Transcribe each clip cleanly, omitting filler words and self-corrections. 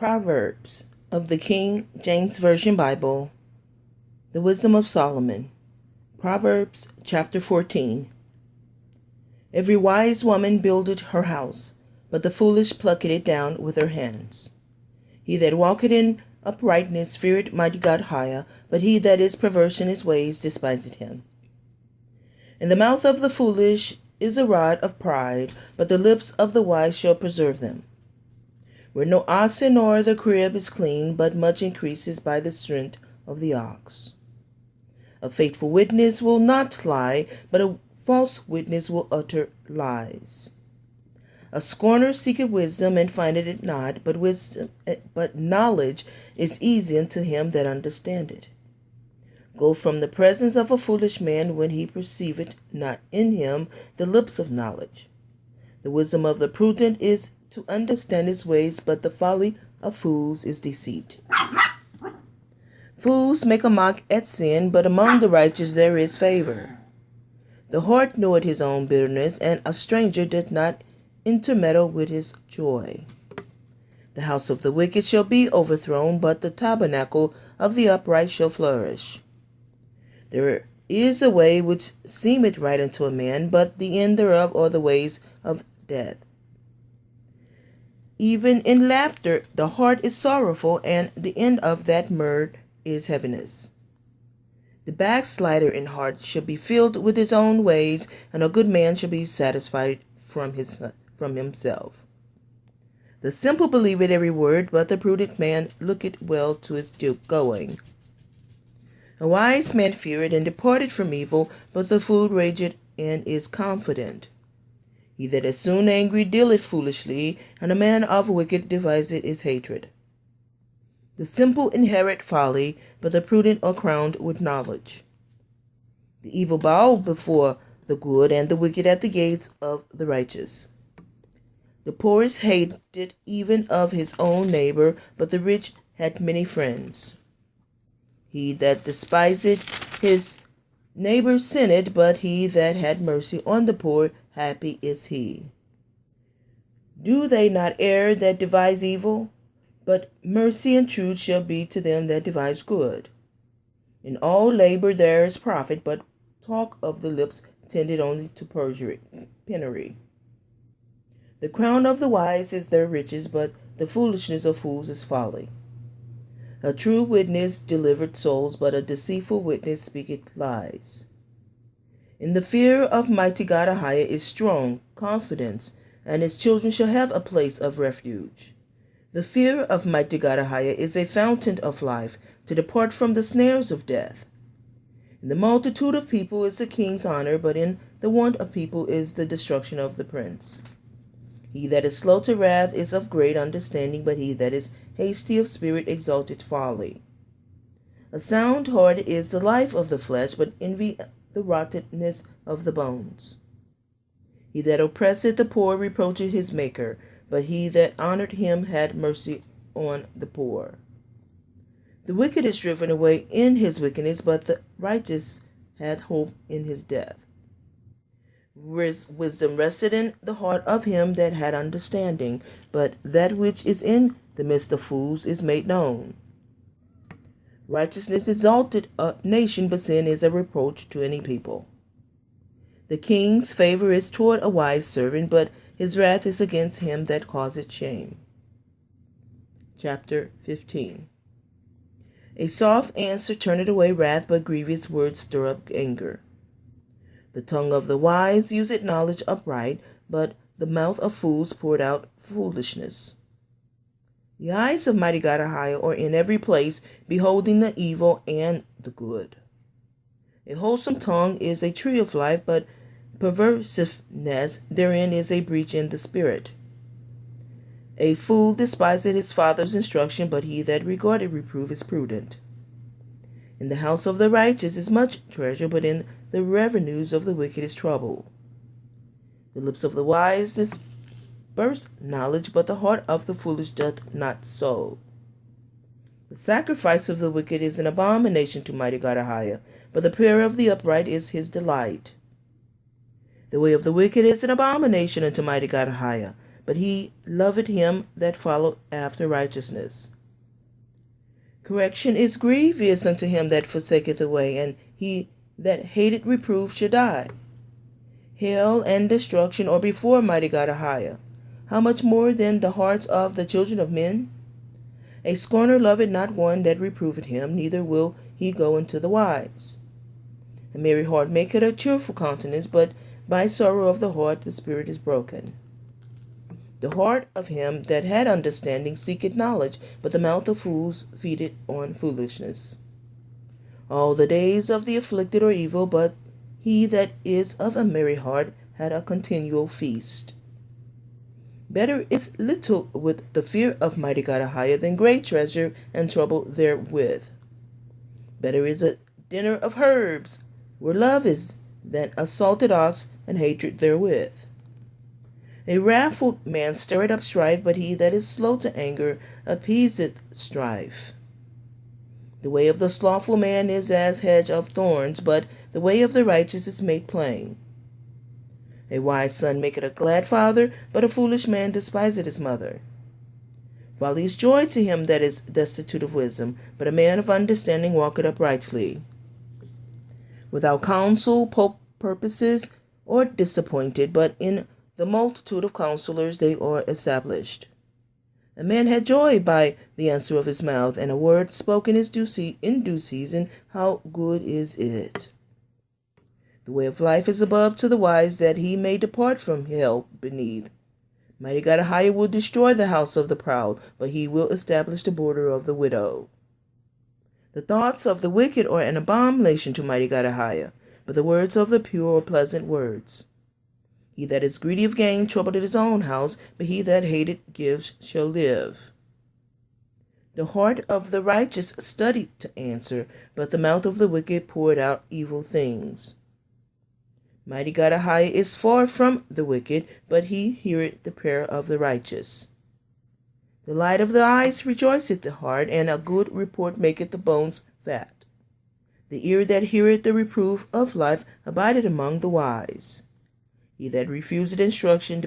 Proverbs of the King James Version Bible, the Wisdom of Solomon. Proverbs chapter 14. Every wise woman builded her house, but the foolish plucketh it down with her hands. He that walketh in uprightness feareth Mighty God AHAYAH, but he that is perverse in his ways despiseth him. In the mouth of the foolish is a rod of pride, but the lips of the wise shall preserve them. Where no oxen nor the crib is clean, but much increases by the strength of the ox. A faithful witness will not lie, but a false witness will utter lies. A scorner seeketh wisdom and findeth it not, but knowledge is easy unto him that understandeth. Go from the presence of a foolish man when he perceiveth not in him the lips of knowledge. The wisdom of the prudent is to understand his ways, but the folly of fools is deceit. Fools make a mock at sin, but among the righteous there is favor. The heart knoweth his own bitterness, and a stranger doth not intermeddle with his joy. The house of the wicked shall be overthrown, but the tabernacle of the upright shall flourish. There is a way which seemeth right unto a man, but the end thereof are the ways of death. Even in laughter the heart is sorrowful, and the end of that mirth is heaviness. The backslider in heart shall be filled with his own ways, and a good man shall be satisfied from himself. The simple believeth every word, but the prudent man looketh well to his going. A wise man feareth and departed from evil, but the fool rageth and is confident. He that is soon angry dealeth foolishly, and a man of wicked deviseth his hatred. The simple inherit folly, but the prudent are crowned with knowledge. The evil bow before the good, and the wicked at the gates of the righteous. The poor is hated even of his own neighbor, but the rich hath many friends. He that despiseth his neighbor sinned, but he that had mercy on the poor, happy is he. Do they not err that devise evil? But mercy and truth shall be to them that devise good. In all labor there is profit, but talk of the lips tended only to penury. The crown of the wise is their riches, but the foolishness of fools is folly. A true witness delivered souls, but a deceitful witness speaketh lies. In the fear of Mighty God AHAYAH is strong confidence, and his children shall have a place of refuge. The fear of Mighty God AHAYAH is a fountain of life, to depart from the snares of death. In the multitude of people is the king's honor, but in the want of people is the destruction of the prince. He that is slow to wrath is of great understanding, but he that is hasty of spirit exalteth folly. A sound heart is the life of the flesh, but envy the rottenness of the bones. He that oppresseth the poor reproacheth his maker, but he that honored him had mercy on the poor. The wicked is driven away in his wickedness, but the righteous hath hope in his death. Wisdom rested in the heart of him that had understanding, but that which is in the midst of fools is made known. Righteousness exalteth a nation, but sin is a reproach to any people. The king's favor is toward a wise servant, but his wrath is against him that causeth shame. Chapter 15. A soft answer turneth away wrath, but grievous words stir up anger. The tongue of the wise useth knowledge upright, but the mouth of fools poured out foolishness. The eyes of Mighty God AHAYAH are in every place, beholding the evil and the good. A wholesome tongue is a tree of life, but perversiveness therein is a breach in the spirit. A fool despiseth his father's instruction, but he that regardeth reproof is prudent. In the house of the righteous is much treasure, but in the revenues of the wicked is trouble. The lips of the wise disperse knowledge, but the heart of the foolish doth not so. The sacrifice of the wicked is an abomination to Mighty God AHAYAH, but the prayer of the upright is his delight. The way of the wicked is an abomination unto Mighty God AHAYAH, but he loveth him that followeth after righteousness. Correction is grievous unto him that forsaketh the way, and he that hateth reproof shall die. Hell and destruction are before Mighty God AHAYAH. How much more then the hearts of the children of men? A scorner loveth not one that reproveth him, neither will he go unto the wise. A merry heart maketh a cheerful countenance, but by sorrow of the heart the spirit is broken. The heart of him that had understanding seeketh knowledge, but the mouth of fools feedeth on foolishness. All the days of the afflicted are evil, but he that is of a merry heart had a continual feast. Better is little with the fear of Mighty God AHAYAH than great treasure and trouble therewith. Better is a dinner of herbs, where love is, than a salted ox and hatred therewith. A wrathful man stirreth up strife, but he that is slow to anger appeaseth strife. The way of the slothful man is as hedge of thorns, but the way of the righteous is made plain. A wise son maketh a glad father, but a foolish man despiseth his mother. Folly is joy to him that is destitute of wisdom, but a man of understanding walketh uprightly. Without counsel, purposes are disappointed, but in the multitude of counselors they are established. A man had joy by the answer of his mouth, and a word spoken is in due season. How good is it! The way of life is above to the wise, that he may depart from hell beneath. Mighty God AHAYAH will destroy the house of the proud, but he will establish the border of the widow. The thoughts of the wicked are an abomination to Mighty God AHAYAH, but the words of the pure are pleasant words. He that is greedy of gain troubleth his own house, but he that hateth gifts shall live. The heart of the righteous studieth to answer, but the mouth of the wicked poureth out evil things. Mighty God AHAYAH is far from the wicked, but he heareth the prayer of the righteous. The light of the eyes rejoiceth the heart, and a good report maketh the bones fat. The ear that heareth the reproof of life abideth among the wise. He that refuseth instruction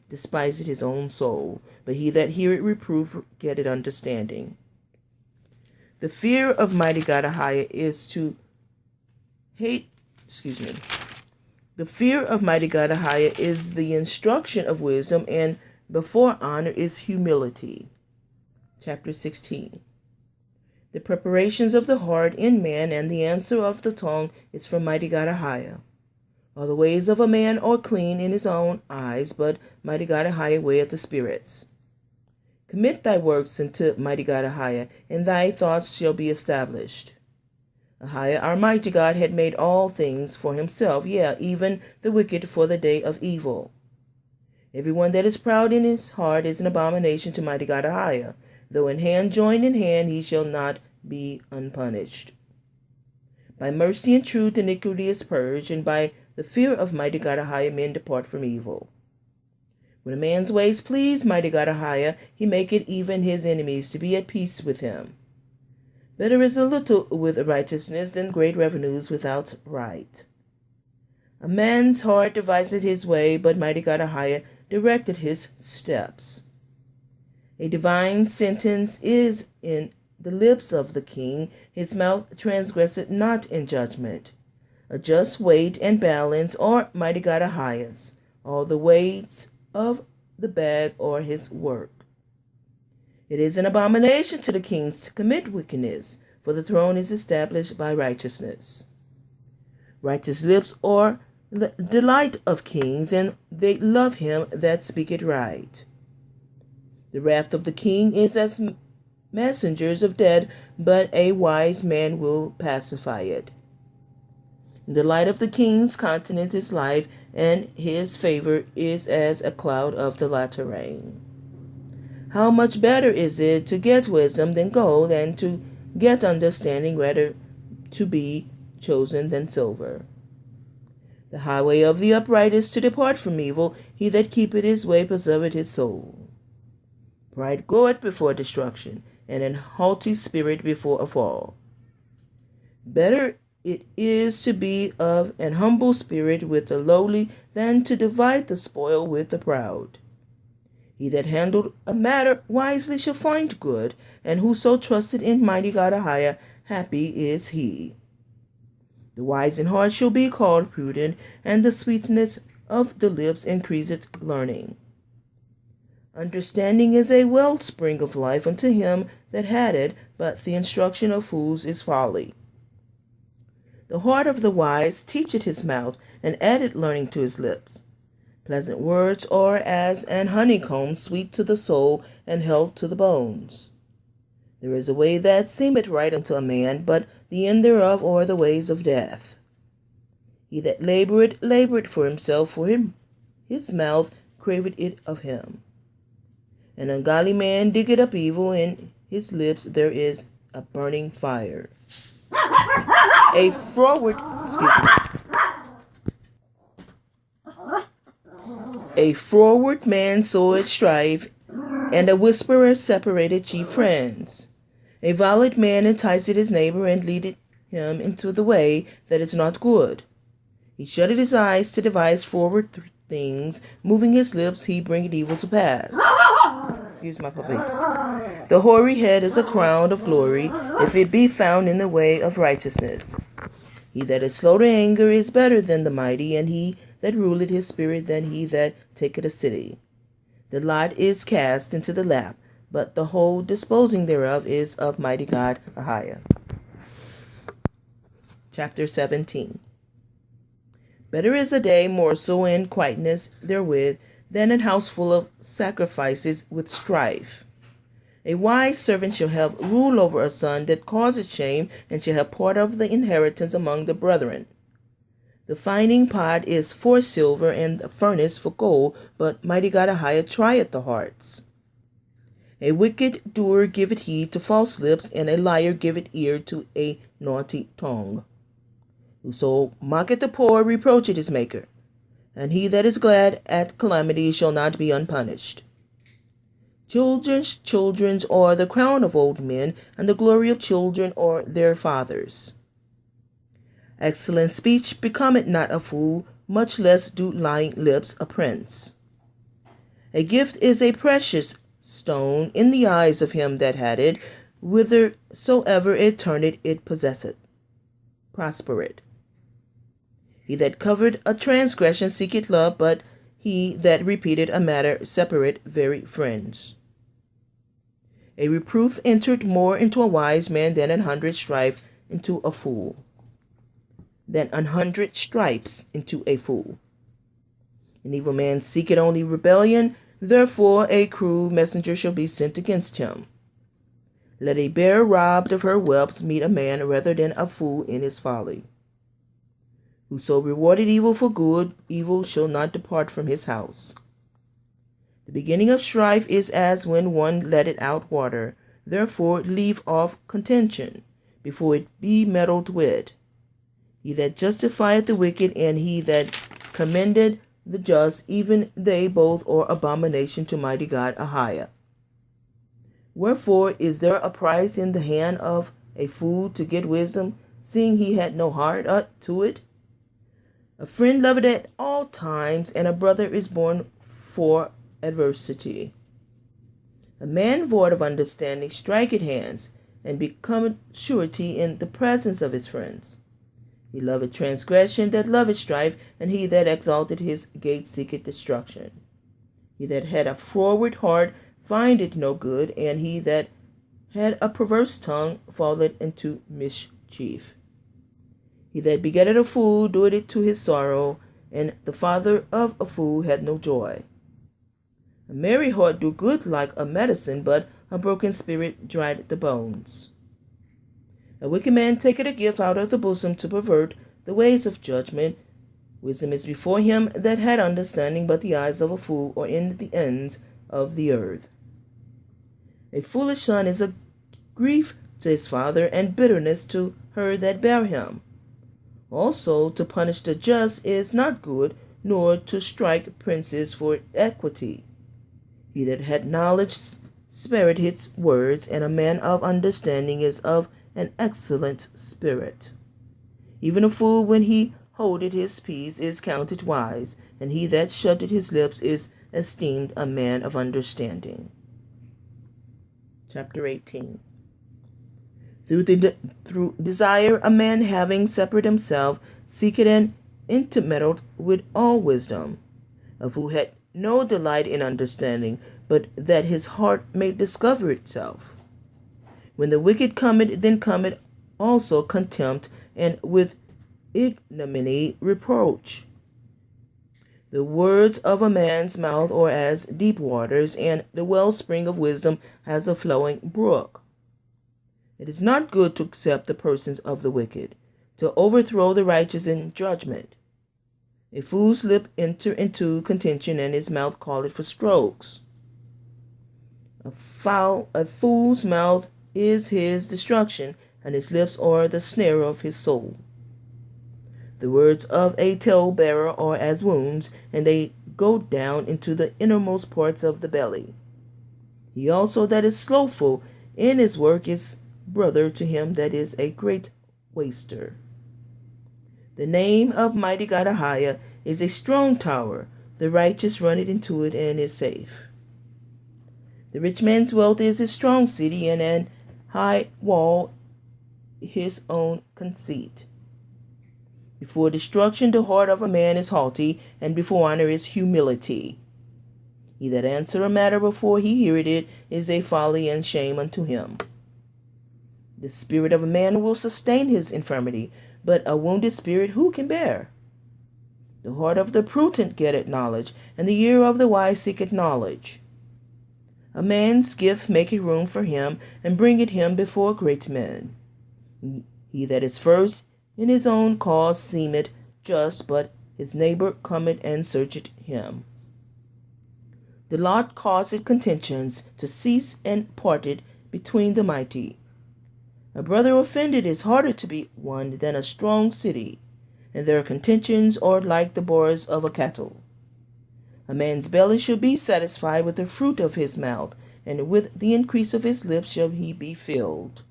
despiseth his own soul, but he that heareth reproof getteth understanding. The fear of Mighty God AHAYAH is to hate, The fear of Mighty God AHAYAH is the instruction of wisdom, and before honor is humility. Chapter 16. The preparations of the heart in man, and the answer of the tongue is from Mighty God AHAYAH. All the ways of a man are clean in his own eyes, but Mighty God AHAYAH weigheth the spirits. Commit thy works unto Mighty God AHAYAH, and thy thoughts shall be established. AHAYAH, our mighty God, had made all things for himself, yea, even the wicked for the day of evil. Every one that is proud in his heart is an abomination to Mighty God AHAYAH. Though in hand join in hand, he shall not be unpunished. By mercy and truth iniquity is purged, and by the fear of Mighty God AHAYAH men depart from evil. When a man's ways please Mighty God AHAYAH, he maketh even his enemies to be at peace with him. Better is a little with righteousness than great revenues without right. A man's heart deviseth his way, but Mighty God AHAYAH directed his steps. A divine sentence is in the lips of the king, his mouth transgresseth not in judgment. A just weight and balance are Mighty God AHAYAH's. All the weights of the bag are his work. It is an abomination to the kings to commit wickedness, for the throne is established by righteousness. Righteous lips are the delight of kings, and they love him that speaketh right. The wrath of the king is as messengers of death, but a wise man will pacify it. The light of the king's countenance is life, and his favor is as a cloud of the latter rain. How much better is it to get wisdom than gold, and to get understanding rather to be chosen than silver. The highway of the upright is to depart from evil. He that keepeth his way preserveth his soul. Pride goeth before destruction, and an haughty spirit before a fall. Better it is to be of an humble spirit with the lowly than to divide the spoil with the proud. He that handled a matter wisely shall find good, and whoso trusted in Mighty God AHAYAH, happy is he. The wise in heart shall be called prudent, and the sweetness of the lips increaseth learning. Understanding is a wellspring of life unto him that had it, but the instruction of fools is folly. The heart of the wise teacheth his mouth, and addeth learning to his lips. Pleasant words are as an honeycomb, sweet to the soul, and health to the bones. There is a way that seemeth right unto a man, but the end thereof are the ways of death. He that laboureth for himself, for his mouth craveth it of him. An ungodly man diggeth up evil, in his lips there is a burning fire. A froward man soweth strife, and a whisperer separateth chief friends. A violent man enticeth his neighbor, and leadeth him into the way that is not good. He shutteth his eyes to devise forward things, moving his lips he bringeth evil to pass. Excuse my puppies. The hoary head is a crown of glory, if it be found in the way of righteousness. He that is slow to anger is better than the mighty, and he that ruleth his spirit than he that taketh a city. The lot is cast into the lap, but the whole disposing thereof is of Mighty God AHAYAH. Chapter 17. Better is a day morsel in quietness therewith, than an house full of sacrifices with strife. A wise servant shall have rule over a son that causeth shame, and shall have part of the inheritance among the brethren. The fining pot is for silver, and the furnace for gold, but Mighty God AHAYAH trieth the hearts. A wicked doer giveth heed to false lips, and a liar giveth ear to a naughty tongue. Whoso mocketh the poor reproacheth his maker, and he that is glad at calamity shall not be unpunished. Children's children are the crown of old men, and the glory of children are their fathers. Excellent speech becometh not a fool, much less do lying lips a prince. A gift is a precious stone in the eyes of him that had it, whithersoever it turneth it possesseth, prospereth. He that covered a transgression seeketh love, but he that repeated a matter separate very friends. A reproof entered more into a wise man than 100 strife into a fool, than 100 stripes into a fool. An evil man seeketh only rebellion, therefore a cruel messenger shall be sent against him. Let a bear robbed of her whelps meet a man rather than a fool in his folly. Whoso rewarded evil for good, evil shall not depart from his house. The beginning of strife is as when one letteth out water, therefore leave off contention, before it be meddled with. He that justifieth the wicked, and he that commendeth the just, even they both are abomination to Mighty God AHAYAH. Wherefore is there a price in the hand of a fool to get wisdom, seeing he had no heart to it? A friend loveth at all times, and a brother is born for adversity. A man void of understanding striketh hands, and becometh surety in the presence of his friends. He loveth transgression that loveth strife, and he that exalteth his gate seeketh destruction. He that had a froward heart findeth no good, and he that had a perverse tongue falleth into mischief. He that begetteth a fool doeth it to his sorrow, and the father of a fool hath no joy. A merry heart do good like a medicine, but a broken spirit drieth the bones. A wicked man taketh a gift out of the bosom to pervert the ways of judgment. Wisdom is before him that had understanding, but the eyes of a fool are in the ends of the earth. A foolish son is a grief to his father, and bitterness to her that bare him. Also to punish the just is not good, nor to strike princes for equity. He that had knowledge spared his words, and a man of understanding is of an excellent spirit. Even a fool, when he holdeth his peace, is counted wise, and he that shutteth his lips is esteemed a man of understanding. Chapter 18. Through desire a man having separated himself seeketh and intermeddled with all wisdom. A fool had no delight in understanding, but that his heart may discover itself. When the wicked cometh, then cometh also contempt, and with ignominy reproach. The words of a man's mouth are as deep waters, and the wellspring of wisdom as a flowing brook. It is not good to accept the persons of the wicked, to overthrow the righteous in judgment. A fool's lip enter into contention, and his mouth calleth for strokes. A fool's mouth is his destruction, and his lips are the snare of his soul. The words of a talebearer are as wounds, and they go down into the innermost parts of the belly. He also that is slothful in his work is brother to him that is a great waster. The name of Mighty God AHAYAH is a strong tower. The righteous runneth into it and is safe. The rich man's wealth is a strong city, and an high wall his own conceit. Before destruction the heart of a man is haughty, and before honor is humility. He that answer a matter before he heareth it is a folly and shame unto him. The spirit of a man will sustain his infirmity, but a wounded spirit who can bear? The heart of the prudent getteth knowledge, and the ear of the wise seeketh knowledge. A man's gift maketh room for him, and bringeth him before great men. He that is first in his own cause seemeth just, but his neighbor cometh and searcheth him. The lot causeth contentions to cease and parted between the mighty. A brother offended is harder to be won than a strong city, and their contentions are like the bars of a cattle. A man's belly shall be satisfied with the fruit of his mouth, and with the increase of his lips shall he be filled.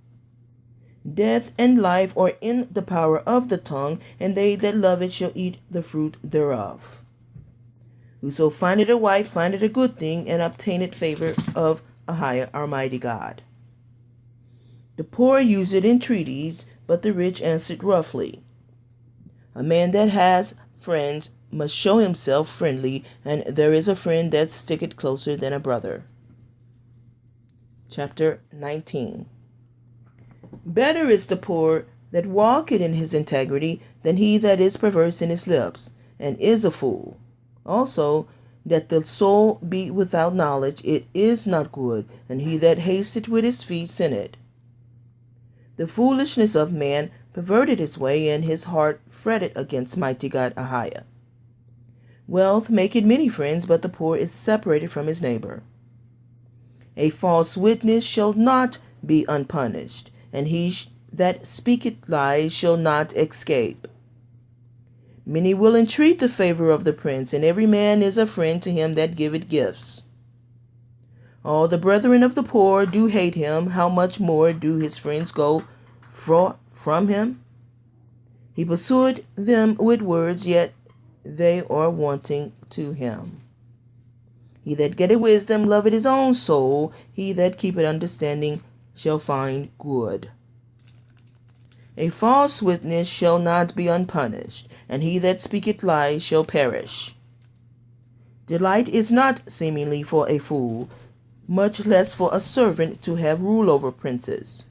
Death and life are in the power of the tongue, and they that love it shall eat the fruit thereof. Whoso findeth a wife findeth a good thing, and obtaineth favor of AHAYAH our mighty God. The poor use it entreaties, but the rich answered roughly. A man that has friends must show himself friendly, and there is a friend that sticketh closer than a brother. Chapter 19. Better is the poor that walketh in his integrity than he that is perverse in his lips, and is a fool. Also, that the soul be without knowledge, it is not good, and he that hasteth with his feet sinneth. The foolishness of man perverted his way, and his heart fretted against Mighty God AHAYAH. Wealth maketh many friends, but the poor is separated from his neighbor. A false witness shall not be unpunished, and he that speaketh lies shall not escape. Many will entreat the favor of the prince, and every man is a friend to him that giveth gifts. All the brethren of the poor do hate him. How much more do his friends go from him? He pursueth them with words, yet they are wanting to him. He that getteth wisdom loveth his own soul. He that keepeth understanding shall find good. A false witness shall not be unpunished, and he that speaketh lies shall perish. Delight is not seemingly for a fool, much less for a servant to have rule over princes.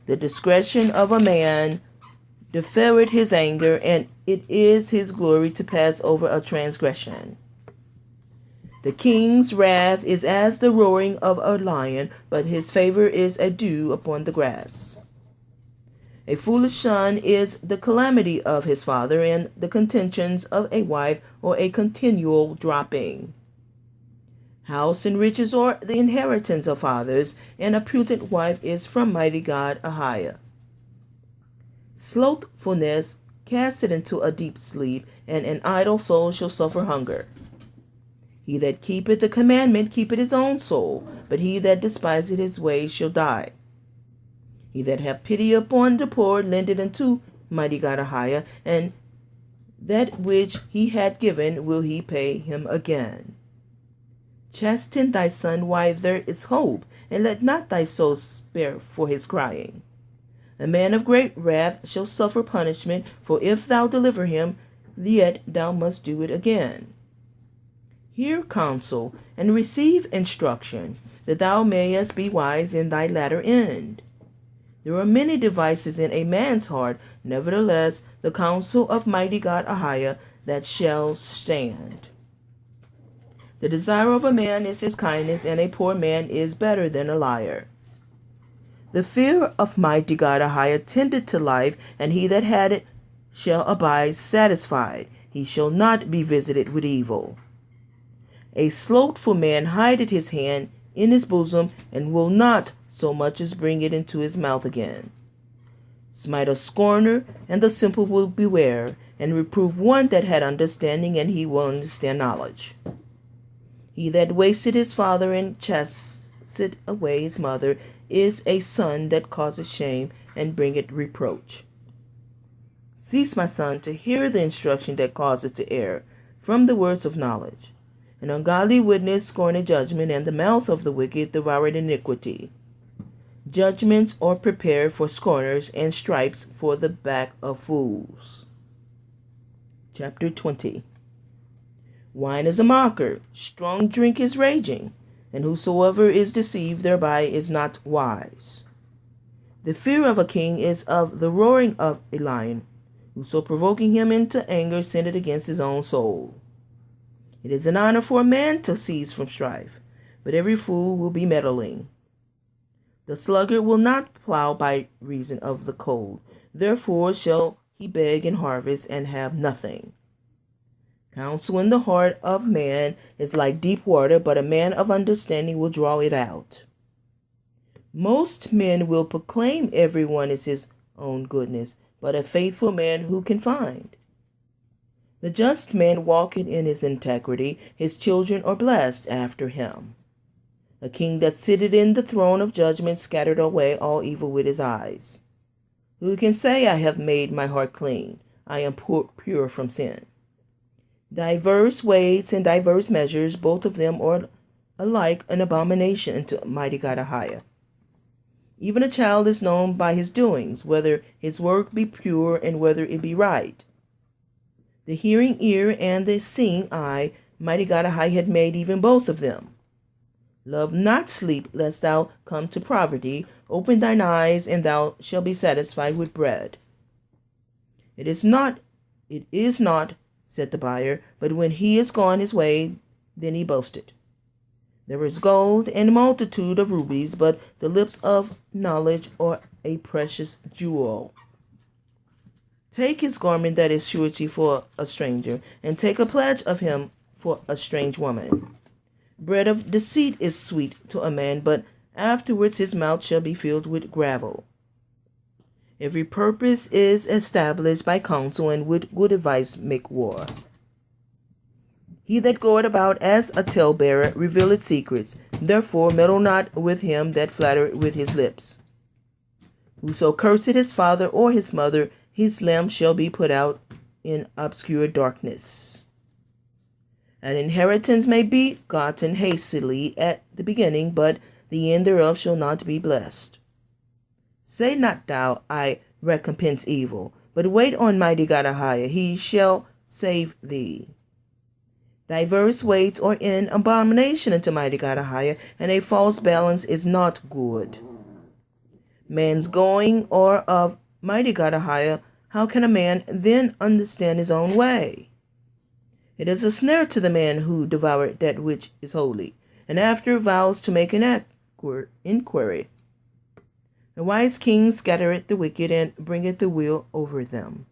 The discretion of a man deferreth his anger, and it is his glory to pass over a transgression. The king's wrath is as the roaring of a lion, but his favor is a dew upon the grass. A foolish son is the calamity of his father, and the contentions of a wife are a continual dropping. House and riches are the inheritance of fathers, and a prudent wife is from Mighty God AHAYAH. Slothfulness casteth into a deep sleep, and an idle soul shall suffer hunger. He that keepeth the commandment keepeth his own soul, but he that despiseth his ways shall die. He that hath pity upon the poor lendeth unto Mighty God AHAYAH, and that which he hath given will he pay him again. Chasten thy son while there is hope, and let not thy soul spare for his crying. A man of great wrath shall suffer punishment, for if thou deliver him, yet thou must do it again. Hear counsel, and receive instruction, that thou mayest be wise in thy latter end. There are many devices in a man's heart, nevertheless the counsel of mighty God AHAYAH that shall stand. The desire of a man is his kindness, and a poor man is better than a liar. The fear of mighty God AHAYAH tendeth to life, and he that had it shall abide satisfied. He shall not be visited with evil. A slothful man hideth his hand in his bosom, and will not so much as bring it into his mouth again. Smite a scorner, and the simple will beware, and reprove one that had understanding, and he will understand knowledge. He that wasted his father and chastised away his mother is a son that causeth shame and bringeth reproach. Cease, my son, to hear the instruction that causeth to err from the words of knowledge. An ungodly witness scorneth judgment, and the mouth of the wicked devoureth iniquity. Judgments are prepared for scorners, and stripes for the back of fools. Chapter 20. Wine is a mocker, strong drink is raging, and whosoever is deceived thereby is not wise. The fear of a king is of the roaring of a lion. Whoso provoking him into anger sinneth against his own soul. It is an honor for a man to cease from strife, but every fool will be meddling. The sluggard will not plow by reason of the cold, therefore shall he beg in harvest and have nothing. Counsel in the heart of man is like deep water, but a man of understanding will draw it out. Most men will proclaim every one is his own goodness, but a faithful man who can find? The just man walketh in his integrity, his children are blessed after him. A king that sitteth in the throne of judgment scattered away all evil with his eyes. Who can say, I have made my heart clean, I am pure from sin? Diverse weights and diverse measures, both of them are alike an abomination unto mighty God AHAYAH. Even a child is known by his doings, whether his work be pure and whether it be right. The hearing ear and the seeing eye, mighty God AHAYAH had made even both of them. Love not sleep, lest thou come to poverty. Open thine eyes, and thou shalt be satisfied with bread. It is not, said the buyer, but when he is gone his way, then he boasted. There is gold and multitude of rubies, but the lips of knowledge are a precious jewel. Take his garment that is surety for a stranger, and take a pledge of him for a strange woman. Bread of deceit is sweet to a man, but afterwards his mouth shall be filled with gravel. Every purpose is established by counsel, and with good advice make war. He that goeth about as a talebearer revealeth secrets, therefore meddle not with him that flattereth with his lips. Whoso curseth his father or his mother, his lamp shall be put out in obscure darkness. An inheritance may be gotten hastily at the beginning, but the end thereof shall not be blessed. Say not thou, I recompense evil, but wait on mighty God AHAYAH, he shall save thee. Diverse weights are an abomination unto mighty God AHAYAH, and a false balance is not good. Man's going are of mighty God AHAYAH, how can a man then understand his own way? It is a snare to the man who devoureth that which is holy, and after vows to make an inquiry. The wise king scattereth the wicked, and bringeth the will over them.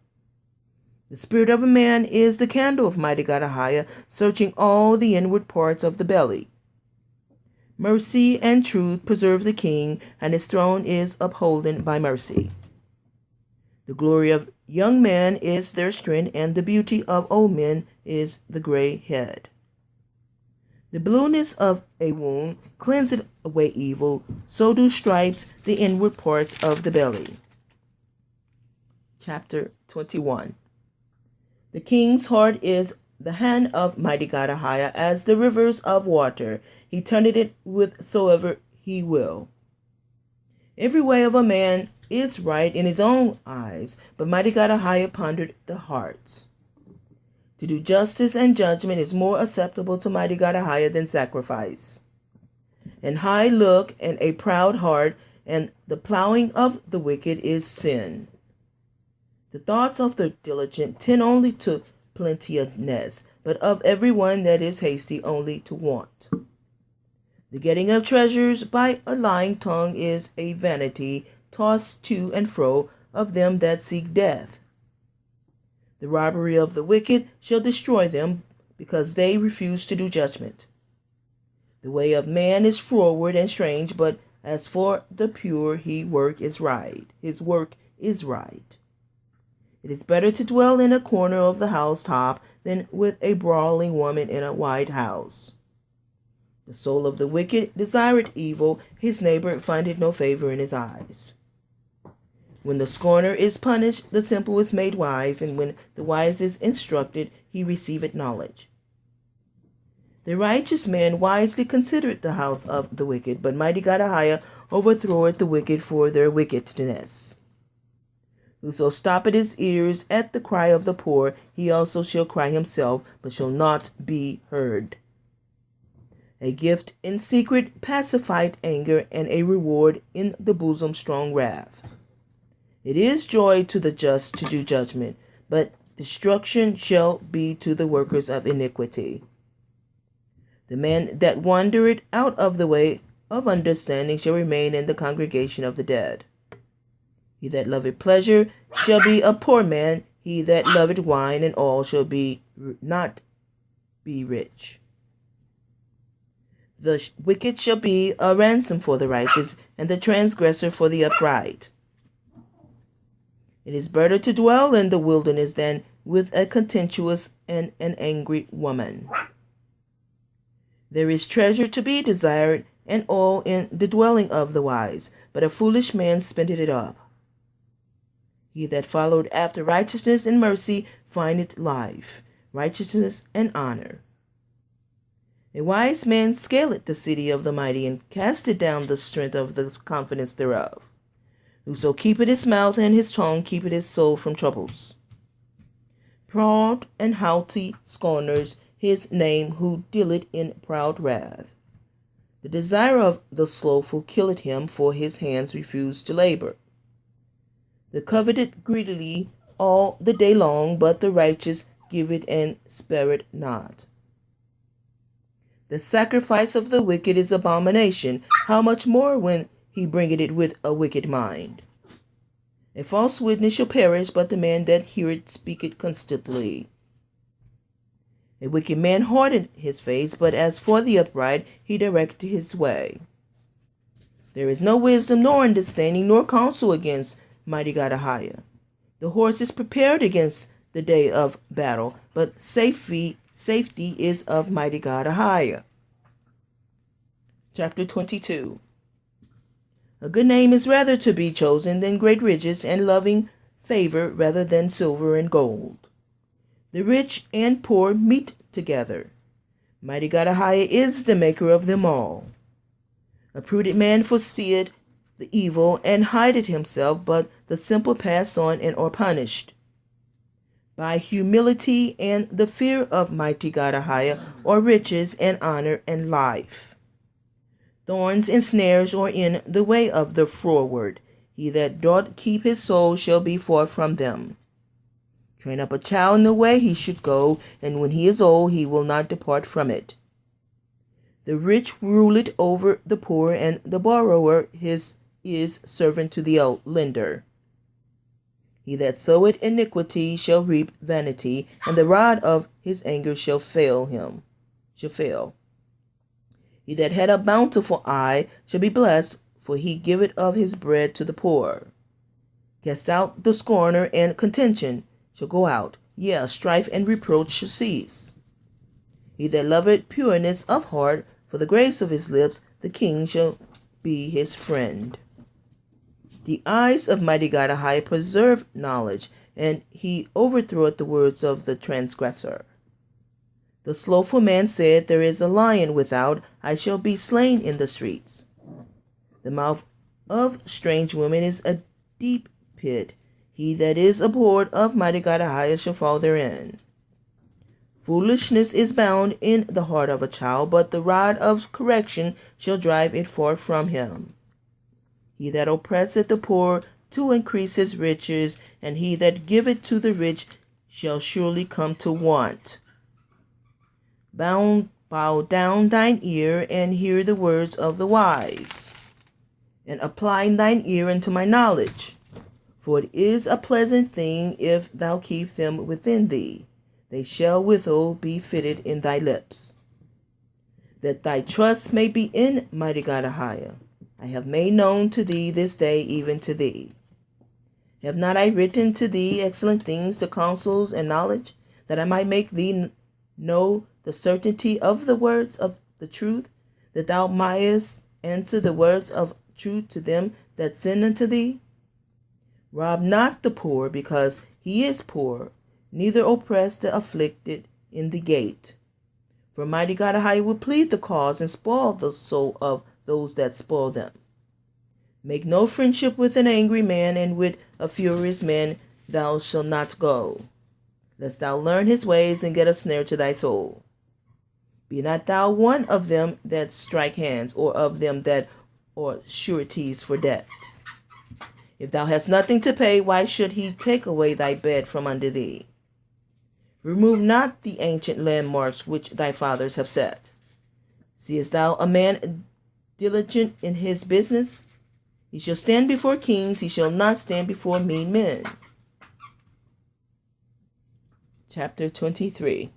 The spirit of a man is the candle of mighty God AHAYAH, searching all the inward parts of the belly. Mercy and truth preserve the king, and his throne is upholden by mercy. The glory of young men is their strength, and the beauty of old men is the gray head. The blueness of a wound cleanseth away evil, so do stripes the inward parts of the belly. Chapter 21. The king's heart is the hand of Mighty God AHAYAH as the rivers of water. He turneth it whithersoever he will. Every way of a man is right in his own eyes, but Mighty God AHAYAH pondered the hearts. To do justice and judgment is more acceptable to Mighty God AHAYAH than sacrifice. An high look and a proud heart and the plowing of the wicked is sin. The thoughts of the diligent tend only to plenteousness, but of every one that is hasty only to want. The getting of treasures by a lying tongue is a vanity tossed to and fro of them that seek death. The robbery of the wicked shall destroy them, because they refuse to do judgment. The way of man is froward and strange, but as for the pure, his work is right. It is better to dwell in a corner of the housetop than with a brawling woman in a wide house. The soul of the wicked desireth evil, his neighbor findeth no favor in his eyes. When the scorner is punished, the simple is made wise, and when the wise is instructed, he receiveth knowledge. The righteous man wisely considereth the house of the wicked, but Mighty God AHAYAH overthroweth the wicked for their wickedness. Whoso stoppeth his ears at the cry of the poor, he also shall cry himself, but shall not be heard. A gift in secret pacifieth anger, and a reward in the bosom strong wrath. It is joy to the just to do judgment, but destruction shall be to the workers of iniquity. The man that wandereth out of the way of understanding shall remain in the congregation of the dead. He that loveth pleasure shall be a poor man. He that loveth wine and all shall not be rich. The wicked shall be a ransom for the righteous, and the transgressor for the upright. It is better to dwell in the wilderness than with a contentious and an angry woman. There is treasure to be desired, and all in the dwelling of the wise, but a foolish man spendeth it up. He that followed after righteousness and mercy findeth life, righteousness, and honor. A wise man scaleth the city of the mighty, and casteth down the strength of the confidence thereof. Whoso keepeth his mouth and his tongue keepeth his soul from troubles. Proud and haughty scorners his name who dealeth in proud wrath. The desire of the slothful killeth him, for his hands refuse to labor. The coveted greedily all the day long, but the righteous giveth and spareth not. The sacrifice of the wicked is abomination, how much more when he bringeth it with a wicked mind. A false witness shall perish, but the man that heareth speaketh constantly. A wicked man hardeneth his face, but as for the upright, he directeth his way. There is no wisdom nor understanding nor counsel against Mighty God AHAYAH. The horse is prepared against the day of battle, but safety is of Mighty God AHAYAH. Chapter 22. A good name is rather to be chosen than great riches, and loving favor rather than silver and gold. The rich and poor meet together. Mighty God AHAYAH is the maker of them all. A prudent man foreseeth the evil and hideth himself, but the simple pass on and are punished. By humility and the fear of Mighty God AHAYAH are riches and honor and life. Thorns and snares are in the way of the froward. He that doth keep his soul shall be far from them. Train up a child in the way he should go, and when he is old he will not depart from it. The rich ruleth over the poor, and the borrower is servant to the lender. He that soweth iniquity shall reap vanity, and the rod of his anger shall fail. He that had a bountiful eye shall be blessed, for he giveth of his bread to the poor. Cast out the scorner, and contention shall go out, yea, strife and reproach shall cease. He that loveth pureness of heart, for the grace of his lips, the king shall be his friend. The eyes of Mighty God AHAYAH preserve knowledge, and he overthroweth the words of the transgressor. The slothful man said, There is a lion without, I shall be slain in the streets. The mouth of strange women is a deep pit. He that is abhorred of Mighty God AHAYAH shall fall therein. Foolishness is bound in the heart of a child, but the rod of correction shall drive it forth from him. He that oppresseth the poor to increase his riches, and he that giveth to the rich shall surely come to want. Bow down thine ear, and hear the words of the wise, and apply thine ear unto my knowledge. For it is a pleasant thing if thou keep them within thee. They shall withal be fitted in thy lips. That thy trust may be in Mighty God AHAYAH, I have made known to thee this day, even to thee. Have not I written to thee excellent things, the counsels and knowledge, that I might make thee know the certainty of the words of the truth, that thou mightest answer the words of truth to them that send unto thee? Rob not the poor, because he is poor, neither oppress the afflicted in the gate. For Mighty God AHAYAH will plead the cause and spoil the soul of those that spoil them. Make no friendship with an angry man, and with a furious man thou shalt not go, lest thou learn his ways and get a snare to thy soul. Be not thou one of them that strike hands, or of them that are sureties for debts. If thou hast nothing to pay, why should he take away thy bed from under thee? Remove not the ancient landmarks which thy fathers have set. Seest thou a man diligent in his business? He shall stand before kings, he shall not stand before mean men. Chapter 23.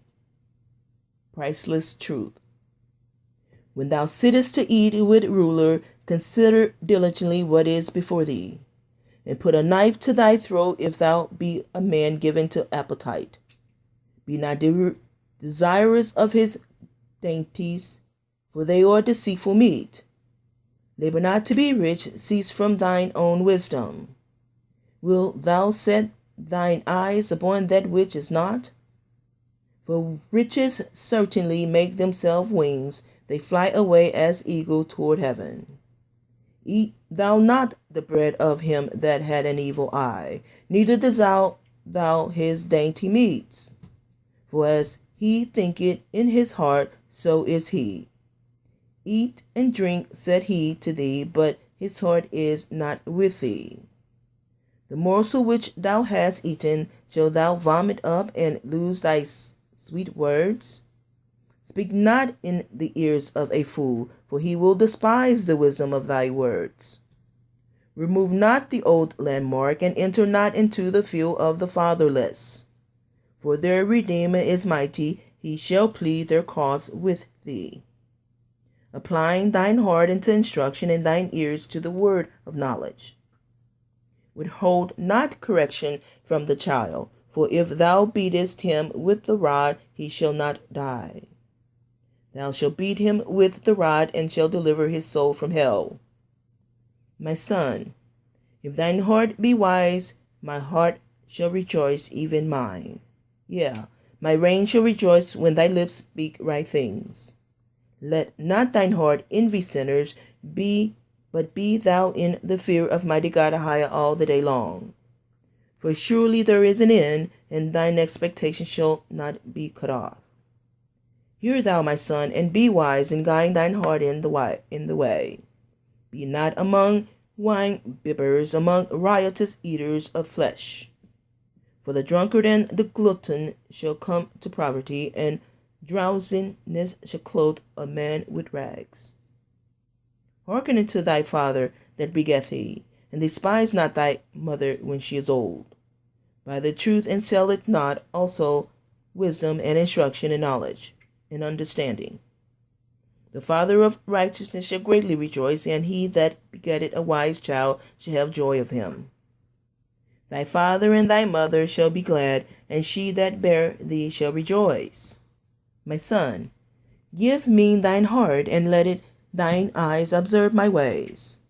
Priceless Truth. When thou sittest to eat with ruler, consider diligently what is before thee, and put a knife to thy throat if thou be a man given to appetite. Be not desirous of his dainties, for they are deceitful meat. Labor not to be rich, cease from thine own wisdom. Wilt thou set thine eyes upon that which is not? For riches certainly make themselves wings, they fly away as eagle toward heaven. Eat thou not the bread of him that had an evil eye, neither desire thou his dainty meats. For as he thinketh in his heart, so is he. Eat and drink, said he to thee, but his heart is not with thee. The morsel which thou hast eaten shalt thou vomit up, and lose thy sweet words? Speak not in the ears of a fool, for he will despise the wisdom of thy words. Remove not the old landmark, and enter not into the field of the fatherless. For their Redeemer is mighty, he shall plead their cause with thee. Applying thine heart unto instruction, and thine ears to the word of knowledge. Withhold not correction from the child, for if thou beatest him with the rod, he shall not die. Thou shalt beat him with the rod, and shalt deliver his soul from hell. My son, if thine heart be wise, my heart shall rejoice, even mine. Yea, my reign shall rejoice when thy lips speak right things. Let not thine heart envy sinners, but be thou in the fear of Mighty God AHAYAH all the day long. For surely there is an end, and thine expectation shall not be cut off. Hear thou, my son, and be wise, and guide thine heart in the way. Be not among wine bibbers, among riotous eaters of flesh. For the drunkard and the glutton shall come to poverty, and drowsiness shall clothe a man with rags. Hearken unto thy father that begat thee, and despise not thy mother when she is old. Buy the truth, and sell it not, also wisdom and instruction and knowledge and understanding. The father of righteousness shall greatly rejoice, and he that begetteth a wise child shall have joy of him. Thy father and thy mother shall be glad, and she that bare thee shall rejoice. My son, give me thine heart, and let it thine eyes observe my ways.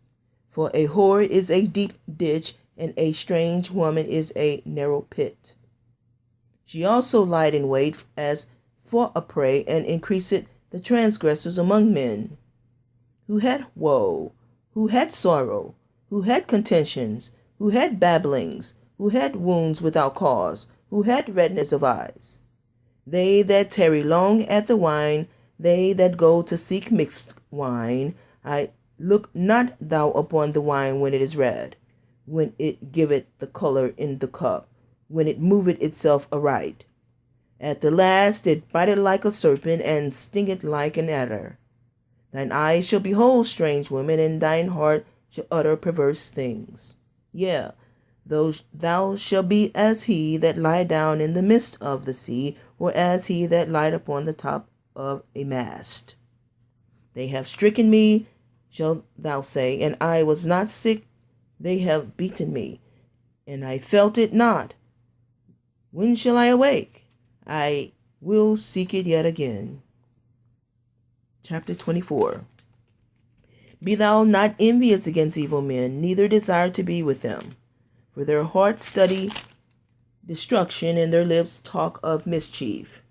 For a whore is a deep ditch, and a strange woman is a narrow pit. She also lied in wait as for a prey, and increaseth the transgressors among men. Who had woe, who had sorrow, who had contentions, who had babblings, who had wounds without cause, who had redness of eyes. They that tarry long at the wine, they that go to seek mixed wine. I look not thou upon the wine when it is red, when it giveth the color in the cup, when it moveth itself aright. At the last it biteth like a serpent, and stingeth like an adder. Thine eyes shall behold strange women, and thine heart shall utter perverse things. Yea, thou shalt be as he that lie down in the midst of the sea, or as he that lieth upon the top of a mast. They have stricken me, shalt thou say, and I was not sick. They have beaten me, and I felt it not. When shall I awake? I will seek it yet again. Chapter 24. Be thou not envious against evil men, neither desire to be with them. For their hearts study destruction, and their lips talk of mischief.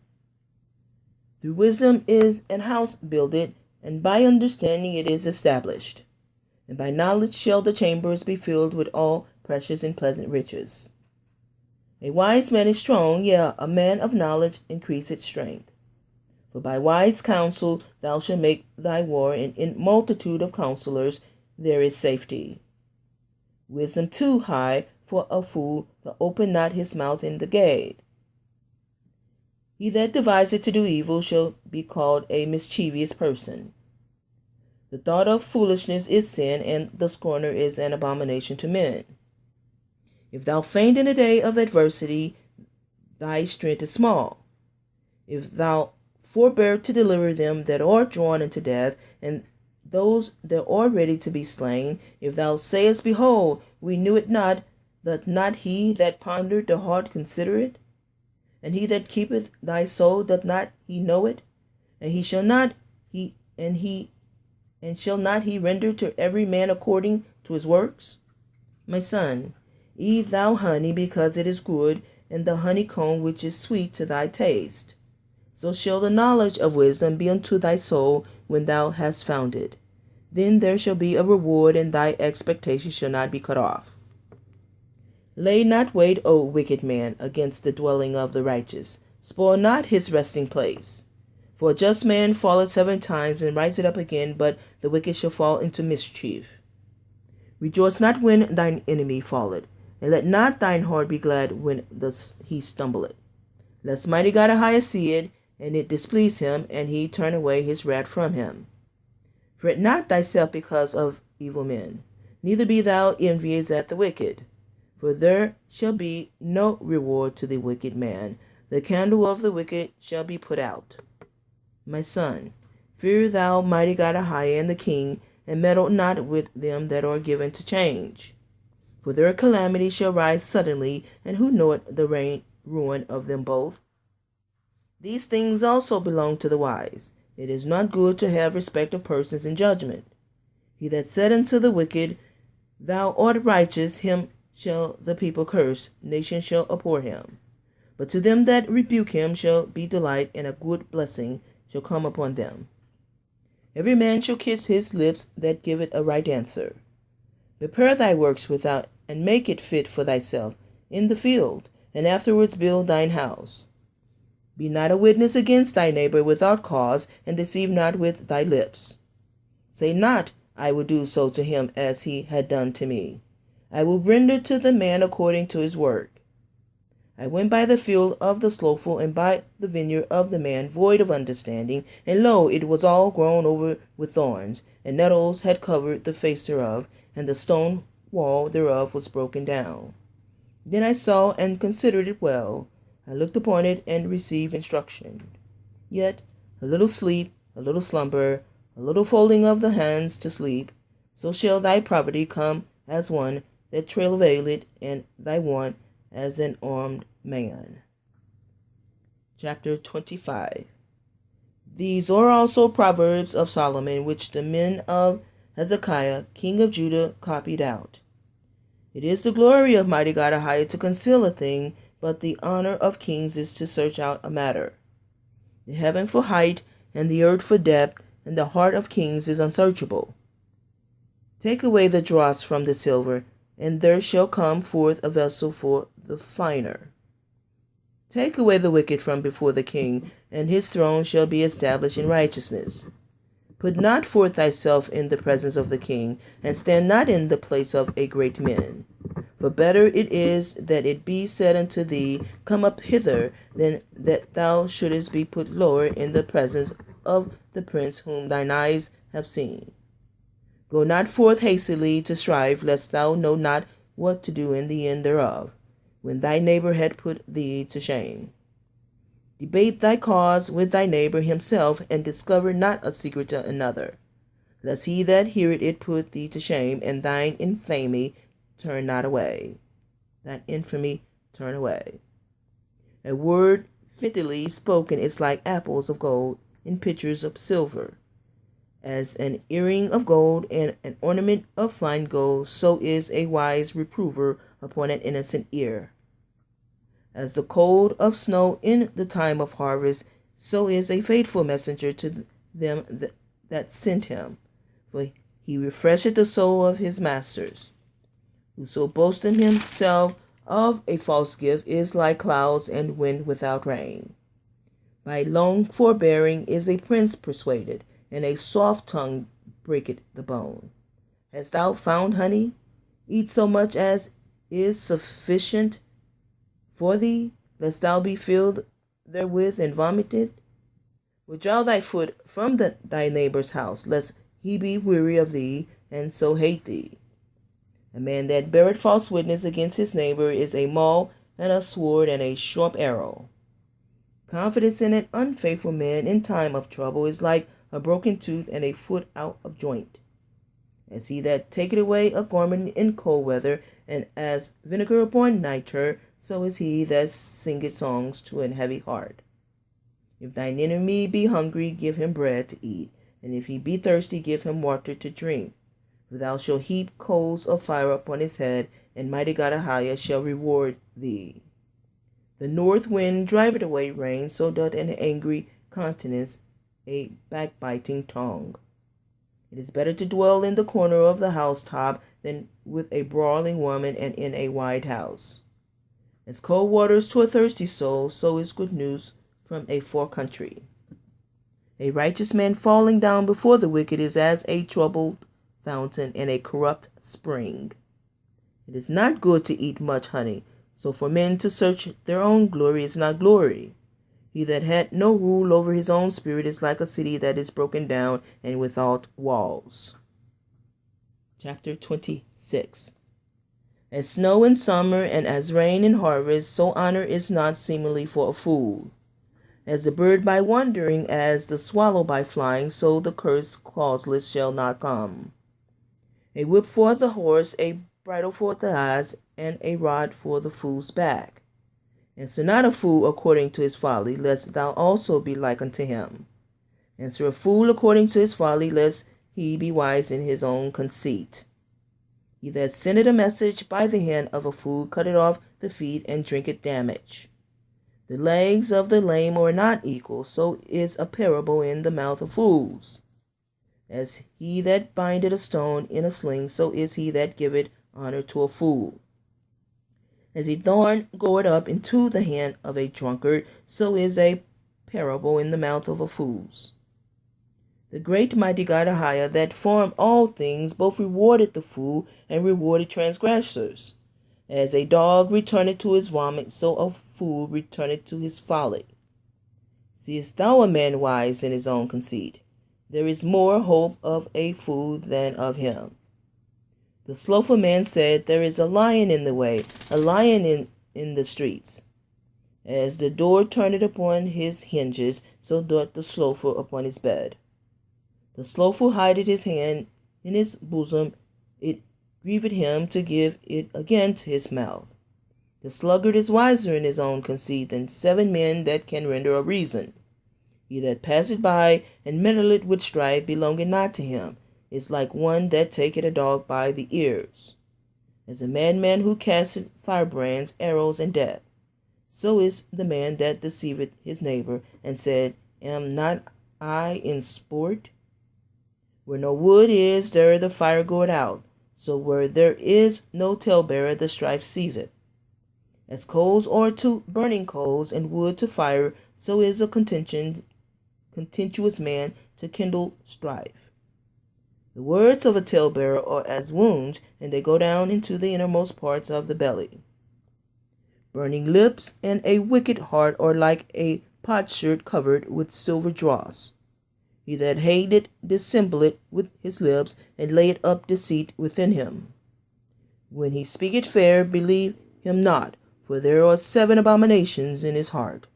Through wisdom is an house builded, and by understanding it is established. And by knowledge shall the chambers be filled with all precious and pleasant riches. A wise man is strong, yea, a man of knowledge increaseth strength. For by wise counsel thou shalt make thy war, and in multitude of counselors there is safety. Wisdom too high for a fool to open not his mouth in the gate. He that deviseth to do evil shall be called a mischievous person. The thought of foolishness is sin, and the scorner is an abomination to men. If thou faint in the day of adversity, thy strength is small. If thou forbear to deliver them that are drawn unto death, and those that are ready to be slain, if thou sayest, Behold, we knew it not, doth not he that pondered the heart consider it? And he that keepeth thy soul, doth not he know it? And shall not he render to every man according to his works? My son, eat thou honey, because it is good, and the honeycomb which is sweet to thy taste. So shall the knowledge of wisdom be unto thy soul when thou hast found it. Then there shall be a reward, and thy expectation shall not be cut off. Lay not wait, O wicked man, against the dwelling of the righteous. Spoil not his resting place. For a just man falleth 7 times, and riseth up again, but the wicked shall fall into mischief. Rejoice not when thine enemy falleth, and let not thine heart be glad when he stumbleth. Lest Mighty God AHAYAH see it, and it displease him, and he turn away his wrath from him. Fret not thyself because of evil men, neither be thou envious at the wicked. For there shall be no reward to the wicked man. The candle of the wicked shall be put out. My son, fear thou Mighty God AHAYAH and the king, and meddle not with them that are given to change. For their calamity shall rise suddenly, and who knoweth the ruin of them both? These things also belong to the wise. It is not good to have respect of persons in judgment. He that said unto the wicked, Thou art righteous, him shall the people curse, nations shall abhor him. But to them that rebuke him shall be delight, and a good blessing shall come upon them. Every man shall kiss his lips that giveth a right answer. Prepare thy works without, and make it fit for thyself in the field, and afterwards build thine house. Be not a witness against thy neighbor without cause, and deceive not with thy lips. Say not, I will do so to him as he had done to me. I will render to the man according to his work. I went by the field of the slothful, and by the vineyard of the man void of understanding, and lo, it was all grown over with thorns, and nettles had covered the face thereof, and the stone wall thereof was broken down. Then I saw and considered it well. I looked upon it and received instruction. Yet a little sleep, a little slumber, a little folding of the hands to sleep, so shall thy poverty come as one that travaileth, and thy want as an armed man. Chapter 25. These are also Proverbs of Solomon, which the men of Hezekiah, king of Judah, copied out. It is the glory of Mighty God AHAYAH to conceal a thing, but the honor of kings is to search out a matter. The heaven for height, and the earth for depth, and the heart of kings is unsearchable. Take away the dross from the silver, and there shall come forth a vessel for the finer. Take away the wicked from before the king, and his throne shall be established in righteousness. Put not forth thyself in the presence of the king, and stand not in the place of a great man. For better it is that it be said unto thee, Come up hither, than that thou shouldest be put lower in the presence of the prince whom thine eyes have seen. Go not forth hastily to strive, lest thou know not what to do in the end thereof, when thy neighbor had put thee to shame. Debate thy cause with thy neighbor himself, and discover not a secret to another, lest he that heareth it put thee to shame, and thine infamy turn not away. That infamy turn away. A word fitly spoken is like apples of gold in pitchers of silver. As an earring of gold and an ornament of fine gold, so is a wise reprover upon an innocent ear. As the cold of snow in the time of harvest, so is a faithful messenger to them that sent him. For he refresheth the soul of his masters. Whoso boasts in himself of a false gift is like clouds and wind without rain. By long forbearing is a prince persuaded, and a soft tongue breaketh the bone. Hast thou found honey? Eat so much as is sufficient for thee, lest thou be filled therewith and vomited. Withdraw thy foot from thy neighbor's house, lest he be weary of thee, and so hate thee. A man that beareth false witness against his neighbor is a maul, and a sword, and a sharp arrow. Confidence in an unfaithful man in time of trouble is like a broken tooth and a foot out of joint. As he that taketh away a garment in cold weather, and as vinegar upon nitre, so is he that singeth songs to an heavy heart. If thine enemy be hungry, give him bread to eat, and if he be thirsty, give him water to drink. For thou shalt heap coals of fire upon his head, and Mighty God AHAYAH shall reward thee. The north wind driveth away rain, so doth an angry countenance a backbiting tongue. It is better to dwell in the corner of the housetop than with a brawling woman and in a wide house. As cold waters to a thirsty soul, so is good news from a far country. A righteous man falling down before the wicked is as a troubled fountain and a corrupt spring. It is not good to eat much honey, so for men to search their own glory is not glory. He that had no rule over his own spirit is like a city that is broken down and without walls. Chapter 26. As snow in summer and as rain in harvest, so honor is not seemly for a fool. As the bird by wandering, as the swallow by flying, so the curse causeless shall not come. A whip for the horse, a bridle for the ass, and a rod for the fool's back. Answer not a fool according to his folly, lest thou also be like unto him. Answer a fool according to his folly, lest he be wise in his own conceit. He that sendeth a message by the hand of a fool cutteth off the feet and drinketh damage. The legs of the lame are not equal, so is a parable in the mouth of fools. As he that bindeth a stone in a sling, so is he that giveth honor to a fool. As a thorn goeth up into the hand of a drunkard, so is a parable in the mouth of a fool. The great mighty God AHAYAH that formed all things both rewarded the fool and rewarded transgressors. As a dog returneth to his vomit, so a fool returneth to his folly. Seest thou a man wise in his own conceit? There is more hope of a fool than of him. The slothful man said, There is a lion in the way, a lion in the streets. As the door turneth upon his hinges, so doth the slothful upon his bed. The slothful hideth his hand in his bosom, it grieveth him to give it again to his mouth. The sluggard is wiser in his own conceit than 7 men that can render a reason. He that passeth by and meddleth with strife belongeth not to him, is like one that taketh a dog by the ears. As a madman who casteth firebrands, arrows, and death, so is the man that deceiveth his neighbor, and said, Am not I in sport? Where no wood is, there the fire goeth out. So where there is no talebearer, the strife ceaseth. As coals are to burning coals, and wood to fire, so is a contentious man to kindle strife. The words of a talebearer are as wounds, and they go down into the innermost parts of the belly. Burning lips and a wicked heart are like a potsherd covered with silver dross. He that hateth dissembleth with his lips, and layeth up deceit within him. When he speaketh fair, believe him not, for there are 7 abominations in his heart.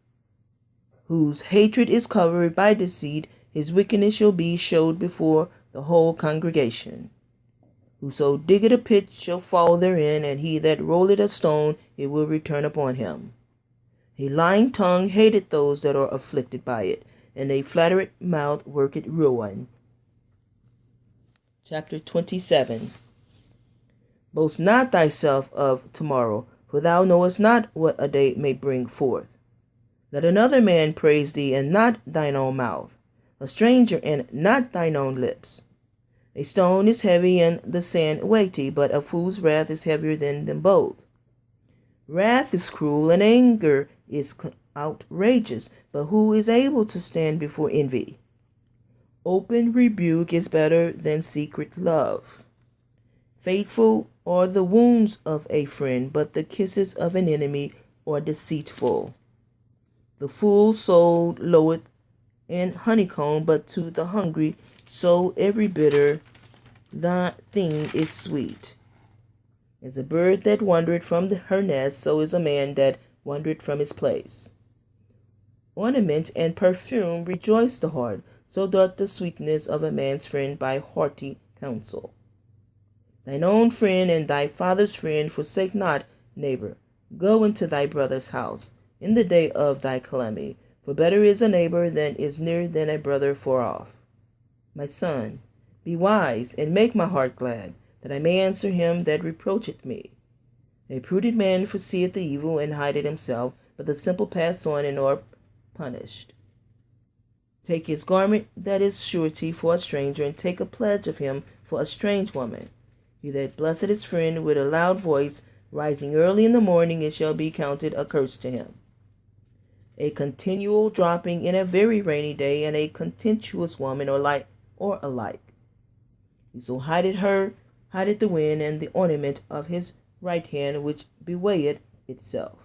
Whose hatred is covered by deceit, his wickedness shall be showed before the whole congregation. Whoso diggeth a pit shall fall therein, and he that rolleth a stone, it will return upon him. A lying tongue hateth those that are afflicted by it, and a flattered mouth worketh ruin. Chapter 27. Boast not thyself of tomorrow, for thou knowest not what a day may bring forth. Let another man praise thee, and not thine own mouth, a stranger, and not thine own lips. A stone is heavy, and the sand weighty, but a fool's wrath is heavier than them both. Wrath is cruel, and anger is outrageous, but who is able to stand before envy? Open rebuke is better than secret love. Faithful are the wounds of a friend, but the kisses of an enemy are deceitful. The full soul loweth in honeycomb, but to the hungry soul every bitter thing is sweet. As a bird that wandereth from her nest, so is a man that wandereth from his place. Ornament and perfume rejoice the heart, so doth the sweetness of a man's friend by hearty counsel. Thine own friend and thy father's friend forsake not, neighbor. Go into thy brother's house in the day of thy calamity, for better is a neighbor that is near than a brother far off. My son, be wise, and make my heart glad, that I may answer him that reproacheth me. A prudent man foreseeth the evil, and hideth himself, but the simple pass on and are punished. Take his garment that is surety for a stranger, and take a pledge of him for a strange woman. He that blesseth his friend with a loud voice, rising early in the morning, it shall be counted a curse to him. A continual dropping in a very rainy day, and a contentious woman are alike. Whoso hideth her, hideth the wind, and the ornament of his right hand, which bewrayeth itself.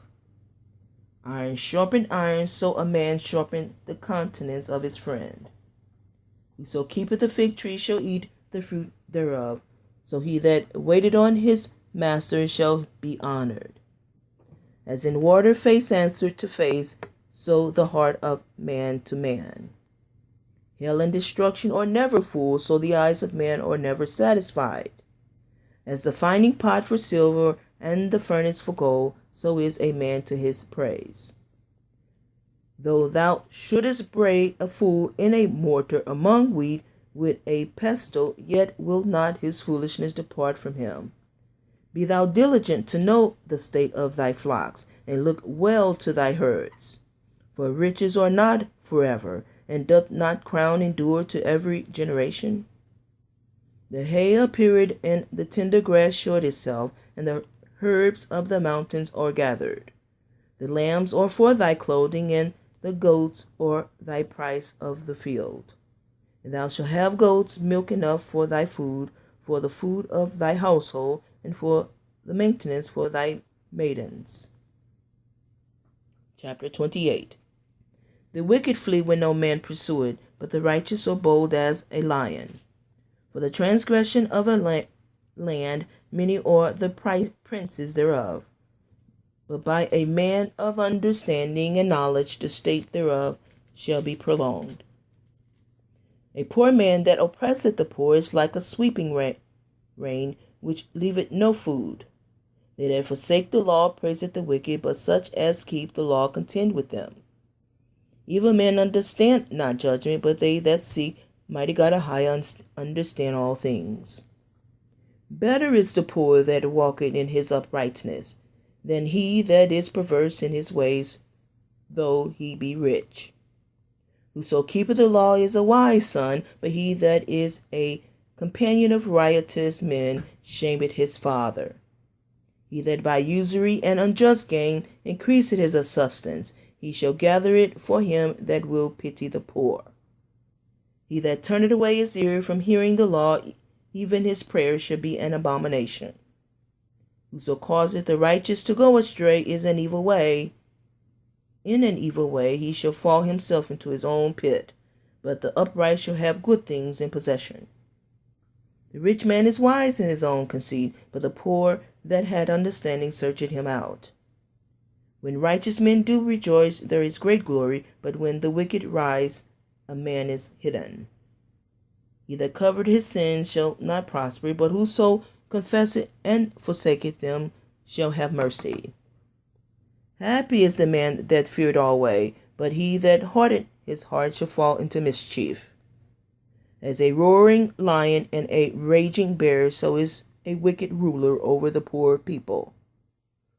Iron sharpened iron, so a man sharpened the countenance of his friend. Whoso keepeth the fig tree shall eat the fruit thereof, so he that waited on his master shall be honored. As in water face answered to face, so the heart of man to man. Hell and destruction are never full, so the eyes of man are never satisfied. As the finding pot for silver and the furnace for gold, so is a man to his praise. Though thou shouldest bray a fool in a mortar among wheat with a pestle, yet will not his foolishness depart from him. Be thou diligent to know the state of thy flocks, and look well to thy herds. For riches are not forever, and doth not crown endure to every generation? The hay appeared, and the tender grass showed itself, and the herbs of the mountains are gathered. The lambs are for thy clothing, and the goats are thy price of the field. And thou shalt have goats, milk enough for thy food, for the food of thy household, and for the maintenance for thy maidens. Chapter 28. The wicked flee when no man pursueth, but the righteous are bold as a lion. For the transgression of a land many are the princes thereof, but by a man of understanding and knowledge the state thereof shall be prolonged. A poor man that oppresseth the poor is like a sweeping rain, which leaveth no food. They that forsake the law praiseth the wicked, but such as keep the law contend with them. Evil men understand not judgment, but they that seek Mighty God AHAYAH understand all things. Better is the poor that walketh in his uprightness, than he that is perverse in his ways, though he be rich. Whoso keepeth the law is a wise son, but he that is a companion of riotous men shameth his father. He that by usury and unjust gain increaseth his substance, he shall gather it for him that will pity the poor. He that turneth away his ear from hearing the law, even his prayer shall be an abomination. Whoso causeth the righteous to go astray is an evil way. In an evil way he shall fall himself into his own pit, but the upright shall have good things in possession. The rich man is wise in his own conceit, but the poor that had understanding searcheth him out. When righteous men do rejoice, there is great glory, but when the wicked rise, a man is hidden. He that covered his sins shall not prosper, but whoso confesseth and forsaketh them shall have mercy. Happy is the man that feareth always, but he that hardeneth his heart shall fall into mischief. As a roaring lion and a raging bear, so is a wicked ruler over the poor people.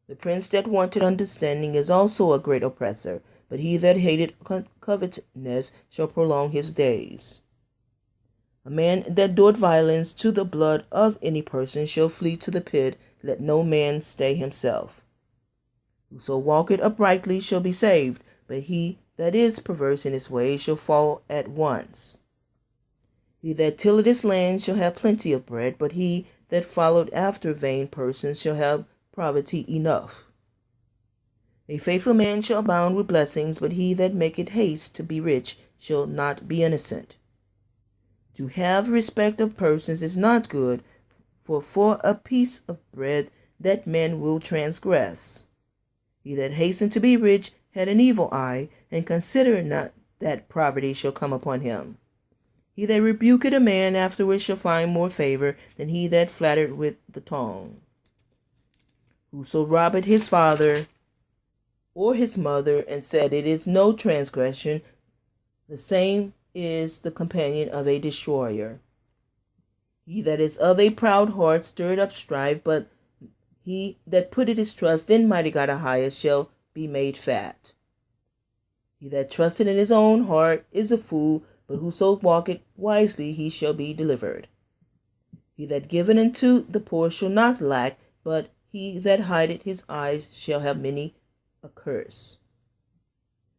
The prince that wanted understanding is also a great oppressor, but he that hated covetousness shall prolong his days. A man that doeth violence to the blood of any person shall flee to the pit. Let no man stay himself. Whoso walketh uprightly shall be saved, but he that is perverse in his ways shall fall at once. He that tilleth his land shall have plenty of bread, but he that followeth after vain persons shall have poverty enough. A faithful man shall abound with blessings, but he that maketh haste to be rich shall not be innocent. To have respect of persons is not good, for a piece of bread that man will transgress. He that hasteneth to be rich had an evil eye, and considereth not that poverty shall come upon him. He that rebuketh a man afterwards shall find more favor than he that flattereth with the tongue. Whoso robbeth his father or his mother, and said, It is no transgression, the same is the companion of a destroyer. He that is of a proud heart stirreth up strife, but he that putteth his trust in Mighty God AHAYAH shall be made fat. He that trusteth in his own heart is a fool, but whoso walketh wisely, he shall be delivered. He that giveth unto the poor shall not lack, but he that hideth his eyes shall have many a curse.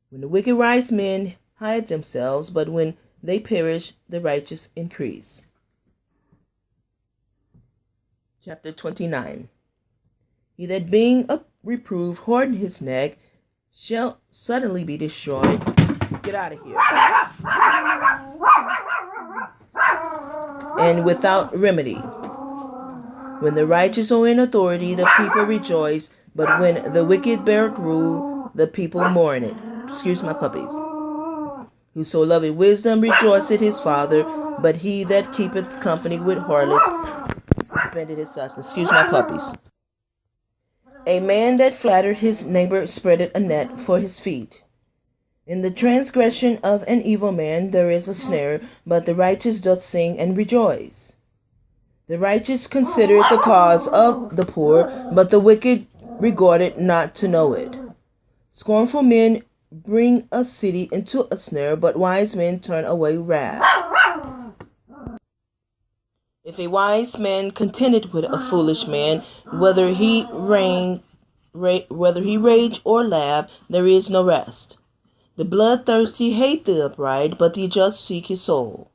When the wicked rise, men hide themselves, but when they perish, the righteous increase. Chapter 29. He that being reproved harden his neck shall suddenly be destroyed. Get out of here. And without remedy. When the righteous are in authority, the people rejoice, but when the wicked bear rule, the people mourn it. Excuse my puppies. Whoso loveth wisdom rejoiceth his father, but he that keepeth company with harlots suspended his substance. Excuse my puppies. A man that flattered his neighbor spreadeth a net for his feet. In the transgression of an evil man there is a snare, but the righteous doth sing and rejoice. The righteous considereth the cause of the poor, but the wicked regardeth not to know it. Scornful men bring a city into a snare, but wise men turn away wrath. If a wise man contendeth with a foolish man, whether he rage or laugh, there is no rest. The bloodthirsty hate the upright, but the just seek his soul.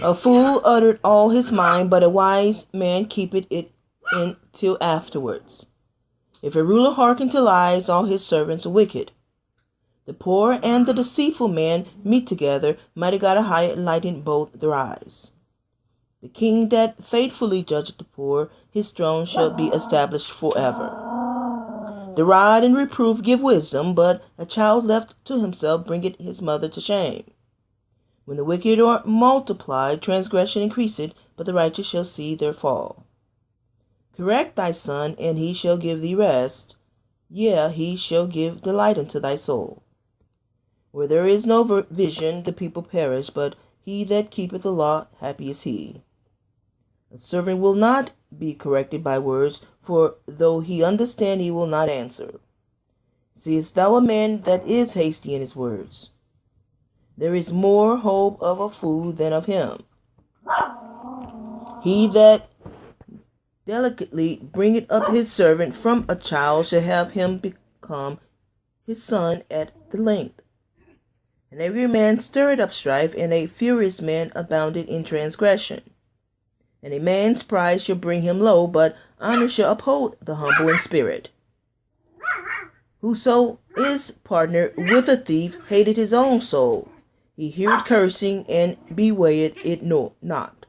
A fool uttered all his mind, but a wise man keepeth it in till afterwards. If a ruler hearken to lies, all his servants are wicked. The poor and the deceitful man meet together. Mighty God AHAYAH enlightened both their eyes. The king that faithfully judgeth the poor, his throne shall be established forever. The rod and reproof give wisdom, but a child left to himself bringeth his mother to shame. When the wicked are multiplied, transgression increaseth, but the righteous shall see their fall. Correct thy son, and he shall give thee rest. Yea, he shall give delight unto thy soul. Where there is no vision, the people perish, but he that keepeth the law, happy is he. A servant will not be corrected by words, for though he understand, he will not answer. Seest thou a man that is hasty in his words? There is more hope of a fool than of him. He that delicately bringeth up his servant from a child shall have him become his son at the length. And every man stirred up strife, and a furious man abounded in transgression. And a man's pride shall bring him low, but honor shall uphold the humble in spirit. Whoso is partner with a thief hated his own soul. He heareth cursing, and bewaited it not.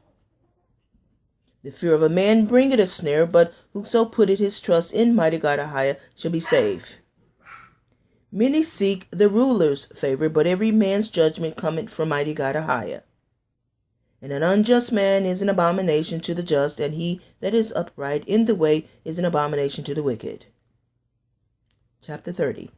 The fear of a man bringeth a snare, but whoso putteth his trust in Mighty God AHAYAH shall be saved. Many seek the ruler's favor, but every man's judgment cometh from Mighty God AHAYAH. And an unjust man is an abomination to the just, and he that is upright in the way is an abomination to the wicked. Chapter 30.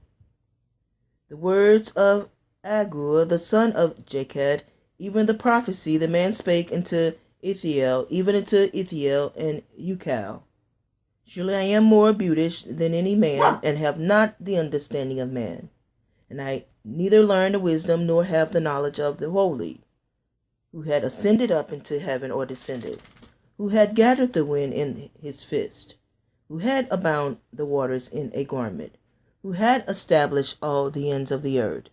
The words of Agur, the son of Jakad, even the prophecy the man spake unto Ithiel, even unto Ithiel and Ucal. Surely I am more beauteous than any man, and have not the understanding of man. And I neither learn the wisdom, nor have the knowledge of the holy, who had ascended up into heaven, or descended, who had gathered the wind in his fist, who had abound the waters in a garment, who had established all the ends of the earth.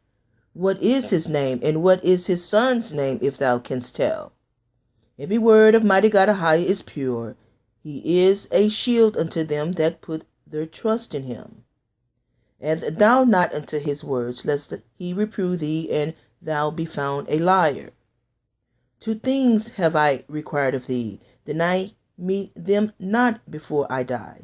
What is his name, and what is his son's name, if thou canst tell? Every word of Mighty God AHAYAH is pure. He is a shield unto them that put their trust in him. Add thou not unto his words, lest he reprove thee, and thou be found a liar. 2 things have I required of thee, deny me them not before I die.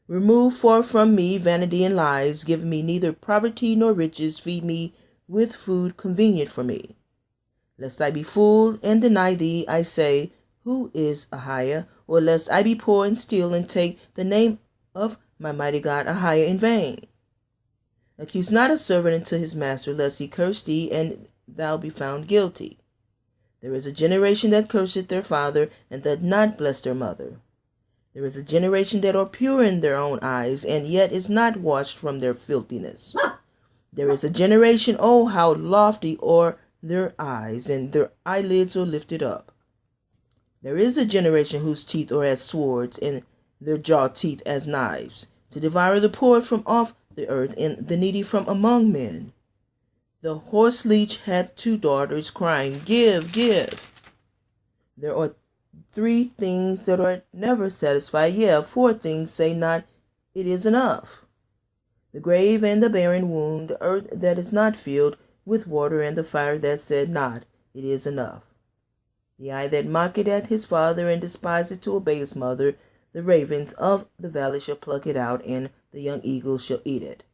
Remove far from me vanity and lies, give me neither poverty nor riches, feed me with food convenient for me. Lest I be fooled and deny thee, I say, who is AHAYAH? Or lest I be poor and steal, and take the name of my Mighty God AHAYAH in vain. Accuse not a servant unto his master, lest he curse thee, and thou be found guilty. There is a generation that curseth their father, and doth not bless their mother. There is a generation that are pure in their own eyes, and yet is not washed from their filthiness. There is a generation, oh, how lofty are their eyes, and their eyelids are lifted up. There is a generation whose teeth are as swords, and their jaw teeth as knives, to devour the poor from off the earth, and the needy from among men. The horse leech had 2 daughters, crying, Give, give. There are 3 things that are never satisfied, yea, 4 things say not, It is enough. The grave and the barren womb, the earth that is not filled with water, and the fire that said not, It is enough. The eye that mocketh at his father, and despiseth to obey his mother, the ravens of the valley shall pluck it out, and the young eagles shall eat it.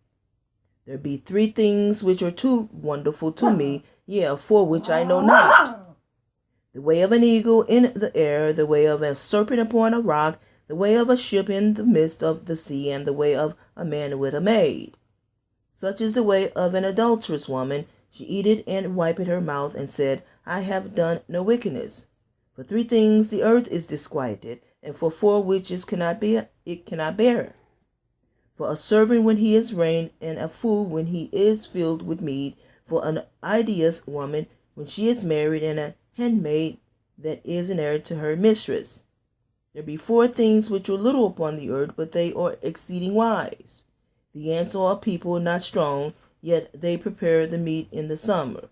There be 3 things which are too wonderful to me, yea, 4 which I know not. The way of an eagle in the air, the way of a serpent upon a rock, the way of a ship in the midst of the sea, and the way of a man with a maid. Such is the way of an adulterous woman. She eateth and wipeth her mouth, and said, I have done no wickedness. For 3 things the earth is disquieted, and for 4 which it cannot bear. For a servant when he is reigned, and a fool when he is filled with meat, for an ideous woman when she is married, and a handmaid that is an heir to her mistress. There be 4 things which are little upon the earth, but they are exceeding wise. The ants are a people not strong, yet they prepare the meat in the summer.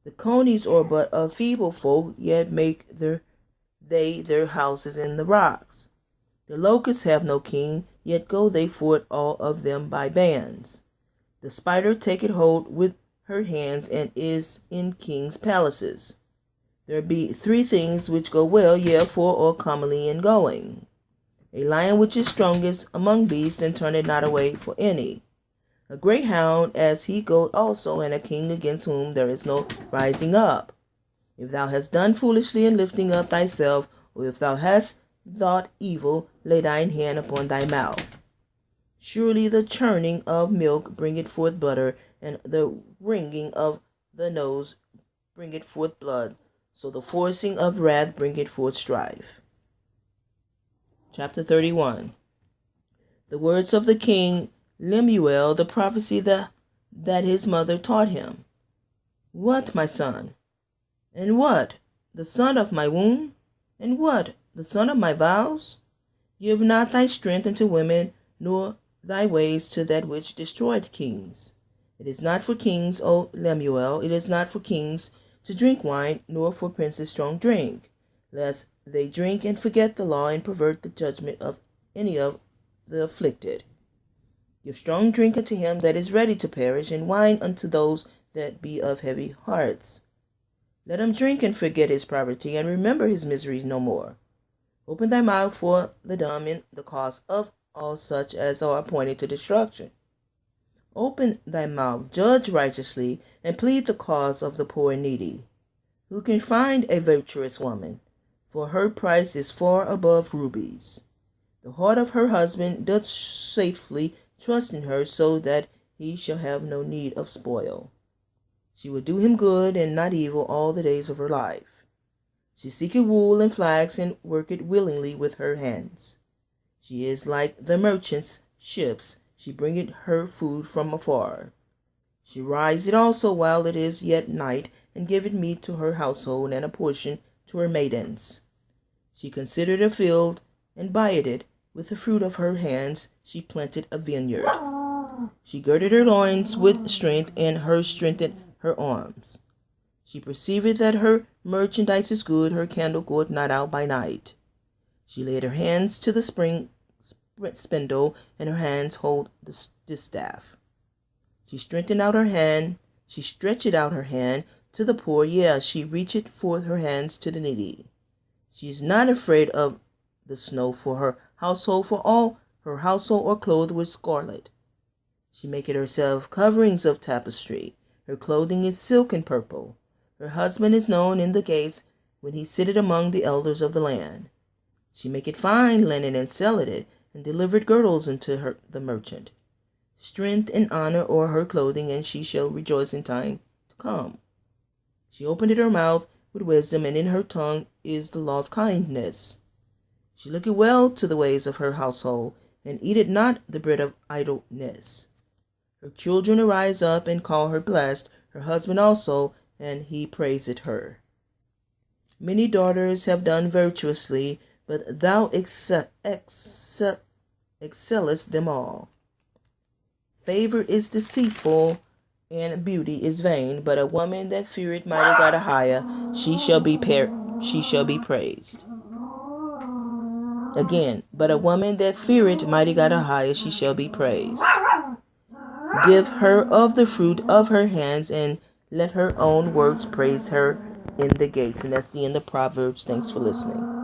The conies are but a feeble folk, yet make they their houses in the rocks. The locusts have no king, yet go they forth all of them by bands. The spider taketh hold with her hands, and is in kings' palaces. There be 3 things which go well, yea, 4 are commonly in going. A lion which is strongest among beasts, and turneth not away for any. A great hound as he goeth also, and a king against whom there is no rising up. If thou hast done foolishly in lifting up thyself, or if thou hast thought evil, lay thine hand upon thy mouth. Surely the churning of milk bringeth forth butter, and the wringing of the nose bringeth forth blood. So the forcing of wrath bringeth forth strife. Chapter 31. The words of the king Lemuel, the prophecy that his mother taught him. What, my son? And what? The son of my womb? And what? The son of my vows? Give not thy strength unto women, nor thy ways to that which destroyed kings. It is not for kings, O Lemuel, it is not for kings to drink wine, nor for princes strong drink, lest they drink and forget the law and pervert the judgment of any of the afflicted. Give strong drink unto him that is ready to perish, and wine unto those that be of heavy hearts. Let him drink and forget his poverty, and remember his miseries no more. Open thy mouth for the dumb in the cause of all such as are appointed to destruction. Open thy mouth, judge righteously, and plead the cause of the poor and needy. Who can find a virtuous woman? For her price is far above rubies. The heart of her husband doth safely trust in her, so that he shall have no need of spoil. She will do him good and not evil all the days of her life. She seeketh wool and flax, and worketh willingly with her hands. She is like the merchant's ships, she bringeth her food from afar. She riseth also while it is yet night, and giveth meat to her household, and a portion to her maidens. She considered a field, and buyeth it. With the fruit of her hands she planted a vineyard. She girded her loins with strength, and her strengthened her arms. She perceiveth that her merchandise is good, her candle goeth not out by night. She laid her hands to the spindle, and her hands hold the distaff. She stretched out her hand to the poor, yea, she reacheth forth her hands to the needy. She is not afraid of the snow for her household, for all her household are clothed with scarlet. She maketh herself coverings of tapestry, her clothing is silk and purple. Her husband is known in the gates, when he sitteth among the elders of the land. She maketh fine linen and selleth it, and delivered girdles unto the merchant. Strength and honor are her clothing, and she shall rejoice in time to come. She openeth her mouth with wisdom, and in her tongue is the law of kindness. She looketh well to the ways of her household, and eateth not the bread of idleness. Her children arise up and call her blessed, her husband also, and he praiseth her. Many daughters have done virtuously, but thou excellest them all. Favor is deceitful, and beauty is vain, but a woman that feareth Mighty God AHAYAH, she shall be praised. Again, but a woman that feareth Mighty God AHAYAH, she shall be praised. Give her of the fruit of her hands, and let her own works praise her in the gates. And that's the end of Proverbs. Thanks for listening.